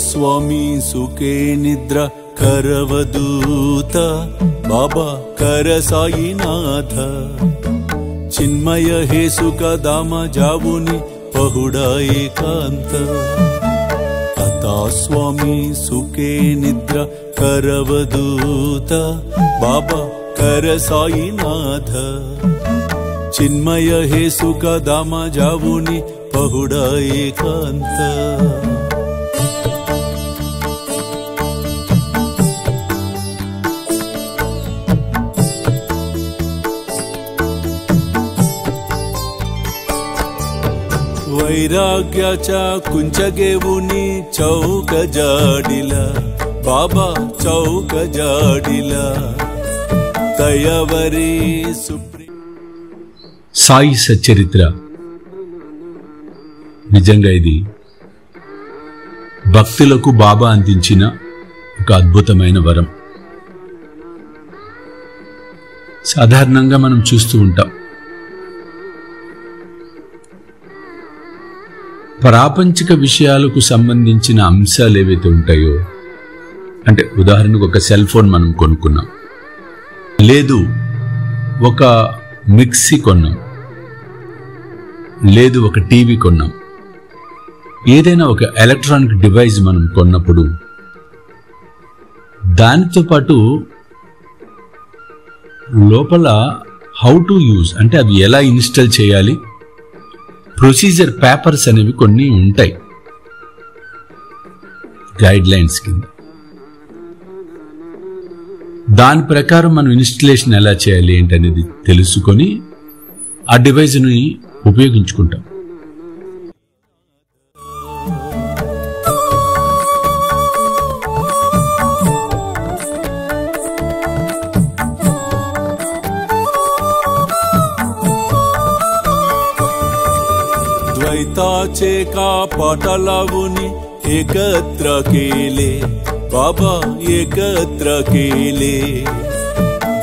स्वामी सुखे निद्रा करवदूत बाबा कर साईनाथ चिन्मय हे सुख दाम जावुनि पहुडा एकांत अता स्वामी सुखे निद्रा करवदूत बाबा कर साईनाथ चिन्मय हे सुख दाम जावुनि पहुडा एकांत वैराग्याच्या कुंचगेवुनी चौक जाडिला बाबा चौक जाडिला तयवरी సాయి సచ్చరిత్ర నిజంగా ఇది భక్తులకు బాబా అందించిన ఒక అద్భుతమైన వరం. సాధారణంగా మనం చూస్తూ ఉంటాం, ప్రాపంచిక విషయాలకు సంబంధించిన అంశాలు ఏవైతే ఉంటాయో, అంటే ఉదాహరణకు ఒక సెల్ ఫోన్ మనం కొనుక్కున్నాం, లేదు ఒక మిక్సీ కొన్నాం, లేదు ఒక టీవీ కొన్నాం, ఏదైనా ఒక ఎలక్ట్రానిక్ డివైస్ మనం కొన్నప్పుడు దానితో పాటు లోపల హౌ టు యూజ్ అంటే అవి ఎలా ఇన్స్టాల్ చేయాలి, ప్రొసీజర్ పేపర్స్ అనేవి కొన్ని ఉంటాయి గైడ్ లైన్స్ కింద. దాని ప్రకారం మనం ఇన్స్టలేషన్ ఎలా చేయాలి ఏంటనేది తెలుసుకొని ఆ డివైజ్ని ఉపయోగించుకుంటాం. द्वैताचे का पाटालावुनी एकत्र केले बाबा एकत्र केले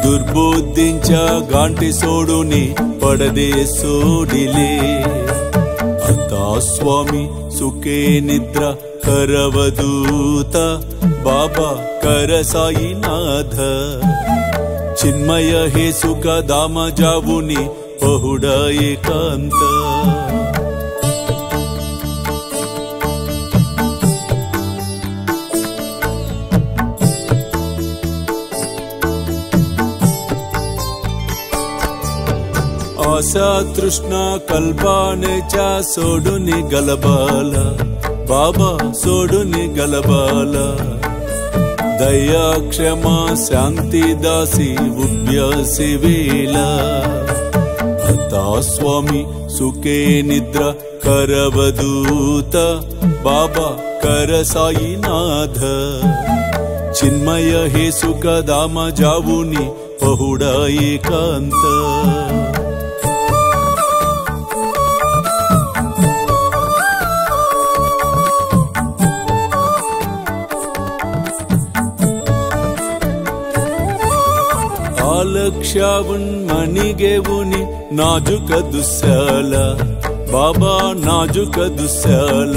दुर्बुद्धींच्या गांठी सोडूनी पडदे सोडिले आता स्वामी सुखे निद्रा करवदूत बाबा कर साईनाथ चिन्मय हे सुख दाम जावुनी पहुडा एकांत आशा तृष्णा कल्पानेच्या सोडूनी गलबाला बाबा सोडूनी गलबाला दया क्षमा शांती दासी उभ्यासी वेला आता स्वामी सुखे निद्रा करवदूत बाबा कर साईनाथ चिन्मय हे सुख दाम जावुनी पहुडा एकांत लक्ष्यावुन मणिगेवुनी नाजुक दुस्याल बाबा नाजुक दुस्याल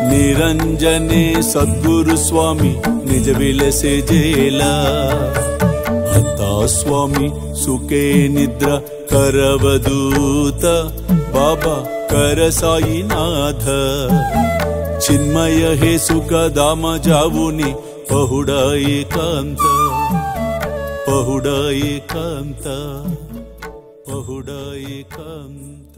निरंजने सद्गुरु स्वामी निज विलसे जेला आता स्वामी सुखे निद्रा करवदूत बाबा कर साईनाथ चिन्मय हे सुख दाम जावुनी पहुडा एकांत पहुडा एकांत पहुडा एकांत।